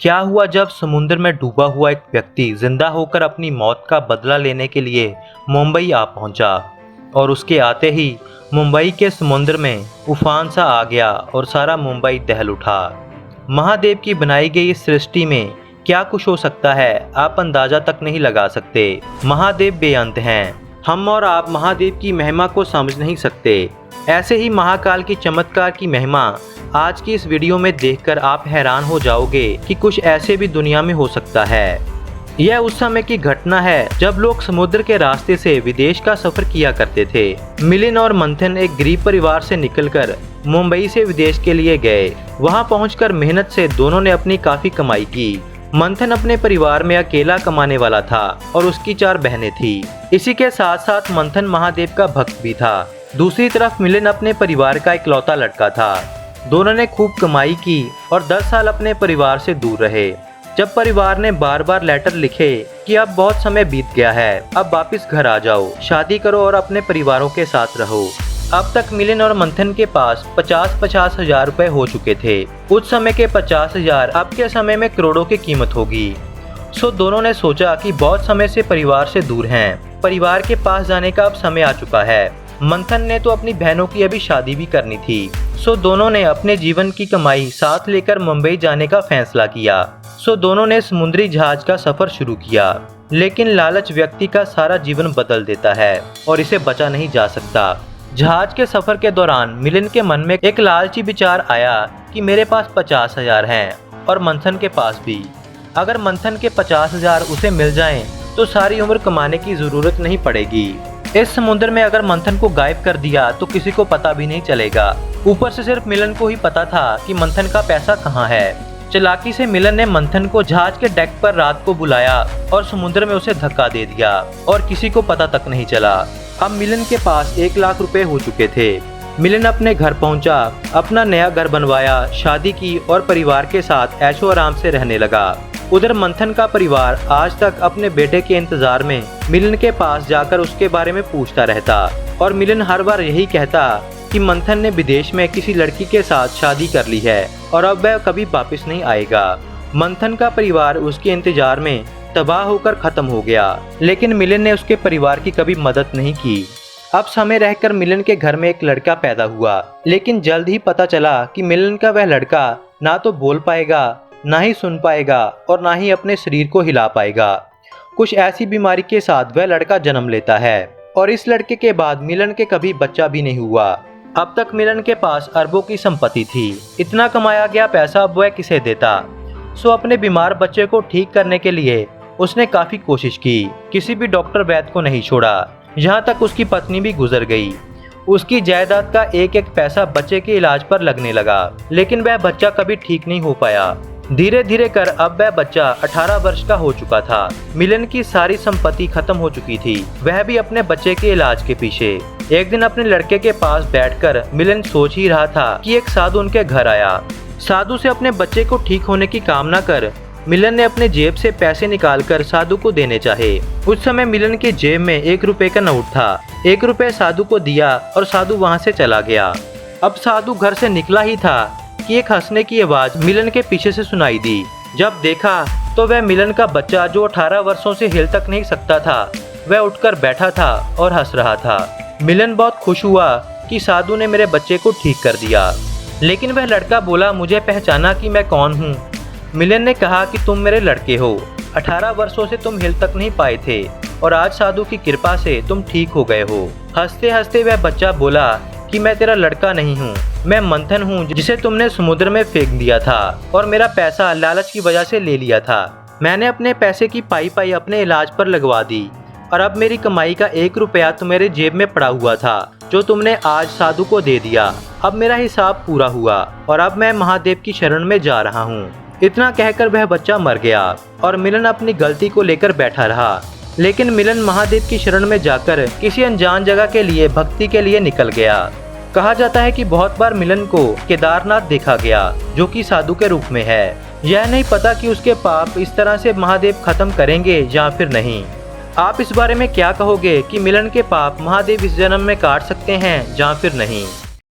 क्या हुआ जब समुद्र में डूबा हुआ एक व्यक्ति जिंदा होकर अपनी मौत का बदला लेने के लिए मुंबई आ पहुंचा और उसके आते ही मुंबई के समुद्र में उफान सा आ गया और सारा मुंबई दहल उठा। महादेव की बनाई गई इस सृष्टि में क्या कुछ हो सकता है आप अंदाजा तक नहीं लगा सकते। महादेव बेअंत हैं, हम और आप महादेव की महिमा को समझ नहीं सकते। ऐसे ही महाकाल की चमत्कार की महिमा आज की इस वीडियो में देखकर आप हैरान हो जाओगे कि कुछ ऐसे भी दुनिया में हो सकता है। यह उस समय की घटना है जब लोग समुद्र के रास्ते से विदेश का सफर किया करते थे। मिलिंद और मंथन एक गरीब परिवार से निकलकर मुंबई से विदेश के लिए गए। वहां पहुंचकर मेहनत से दोनों ने अपनी काफी कमाई की। मंथन अपने परिवार में अकेला कमाने वाला था और उसकी 4 बहनें थी। इसी के साथ साथ मंथन महादेव का भक्त भी था। दूसरी तरफ मिलिंद अपने परिवार का इकलौता लड़का था। दोनों ने खूब कमाई की और 10 साल अपने परिवार से दूर रहे। जब परिवार ने बार बार लेटर लिखे कि अब बहुत समय बीत गया है, अब वापस घर आ जाओ, शादी करो और अपने परिवारों के साथ रहो। अब तक मिलिंद और मंथन के पास 50-50 हजार रुपए हो चुके थे। उस समय के 50 हजार अब के समय में करोड़ों की कीमत होगी। सो दोनों ने सोचा कि बहुत समय से परिवार से दूर हैं, परिवार के पास जाने का अब समय आ चुका है। मंथन ने तो अपनी बहनों की अभी शादी भी करनी थी। सो दोनों ने अपने जीवन की कमाई साथ लेकर मुंबई जाने का फैसला किया। सो दोनों ने समुद्री जहाज का सफर शुरू किया। लेकिन लालच व्यक्ति का सारा जीवन बदल देता है और इसे बचा नहीं जा सकता। जहाज के सफर के दौरान मिलिंद के मन में एक लालची विचार आया कि मेरे पास 50 हजार हैं और मंथन के पास भी। अगर मंथन के 50 हजार उसे मिल जाएं, तो सारी उम्र कमाने की जरूरत नहीं पड़ेगी। इस समुद्र में अगर मंथन को गायब कर दिया तो किसी को पता भी नहीं चलेगा। ऊपर से सिर्फ मिलिंद को ही पता था कि मंथन का पैसा कहाँ है। चालाकी से मिलिंद ने मंथन को जहाज के डेक पर रात को बुलाया और समुद्र में उसे धक्का दे दिया और किसी को पता तक नहीं चला। अब मिलिंद के पास 1 लाख रुपए हो चुके थे। मिलिंद अपने घर पहुंचा, अपना नया घर बनवाया, शादी की और परिवार के साथ ऐशो आराम से रहने लगा। उधर मंथन का परिवार आज तक अपने बेटे के इंतजार में मिलिंद के पास जाकर उसके बारे में पूछता रहता और मिलिंद हर बार यही कहता कि मंथन ने विदेश में किसी लड़की के साथ शादी कर ली है और अब वह कभी वापस नहीं आएगा। मंथन का परिवार उसके इंतजार में तबाह होकर खत्म हो गया, लेकिन मिलिंद ने उसके परिवार की कभी मदद नहीं की। अब समय रहकर मिलिंद के घर में एक लड़का पैदा हुआ, लेकिन जल्द ही पता चला कि मिलिंद का वह लड़का ना तो बोल पाएगा, ना ही सुन पाएगा और ना ही अपने शरीर को हिला पाएगा। कुछ ऐसी बीमारी के साथ वह लड़का जन्म लेता है और इस लड़के के बाद मिलिंद के कभी बच्चा भी नहीं हुआ। अब तक मिलिंद के पास अरबों की संपत्ति थी। इतना कमाया गया पैसा अब वह किसे देता। सो अपने बीमार बच्चे को ठीक करने के लिए उसने काफी कोशिश की। किसी भी डॉक्टर वैद्य को नहीं छोड़ा, यहाँ तक उसकी पत्नी भी गुजर गई। उसकी जायदाद का एक एक पैसा बच्चे के इलाज पर लगने लगा, लेकिन वह बच्चा कभी ठीक नहीं हो पाया। धीरे धीरे कर अब वह बच्चा 18 वर्ष का हो चुका था। मिलिंद की सारी संपत्ति खत्म हो चुकी थी, वह भी अपने बच्चे के इलाज के पीछे। एक दिन अपने लड़के के पास बैठकर मिलिंद सोच ही रहा था कि एक साधु उनके घर आया। साधु से अपने बच्चे को ठीक होने की कामना कर मिलिंद ने अपने जेब से पैसे निकालकर साधु को देने चाहे। उस समय मिलिंद के जेब में 1 रुपए का नोट था। 1 रुपए साधु को दिया और साधु वहाँ से चला गया। अब साधु घर से निकला ही था कि एक हंसने की आवाज मिलिंद के पीछे से सुनाई दी। जब देखा तो वह मिलिंद का बच्चा जो 18 वर्षों से हिल तक नहीं सकता था, वह उठकर बैठा था और हंस रहा था। मिलिंद बहुत खुश हुआ कि साधु ने मेरे बच्चे को ठीक कर दिया। लेकिन वह लड़का बोला, मुझे पहचाना कि मैं कौन हूँ? मिलिंद ने कहा कि तुम मेरे लड़के हो। 18 वर्षों से तुम हिल तक नहीं पाए थे और आज साधु की कृपा से तुम ठीक हो गए हो। हंसते हंसते वह बच्चा बोला कि मैं तेरा लड़का नहीं हूँ, मैं मंथन हूँ जिसे तुमने समुद्र में फेंक दिया था और मेरा पैसा लालच की वजह से ले लिया था। मैंने अपने पैसे की पाई अपने इलाज पर लगवा दी और अब मेरी कमाई का 1 रुपया तुम्हारे जेब में पड़ा हुआ था जो तुमने आज साधु को दे दिया। अब मेरा हिसाब पूरा हुआ और अब मैं महादेव की शरण में जा रहा हूँ। इतना कहकर वह बच्चा मर गया और मिलिंद अपनी गलती को लेकर बैठा रहा। लेकिन मिलिंद महादेव की शरण में जाकर किसी अनजान जगह के लिए भक्ति के लिए निकल गया। कहा जाता है कि बहुत बार मिलिंद को केदारनाथ देखा गया, जो कि साधु के रूप में है। यह नहीं पता कि उसके पाप इस तरह से महादेव खत्म करेंगे या फिर नहीं। आप इस बारे में क्या कहोगे कि मिलिंद के पाप महादेव इस जन्म में काट सकते हैं या फिर नहीं?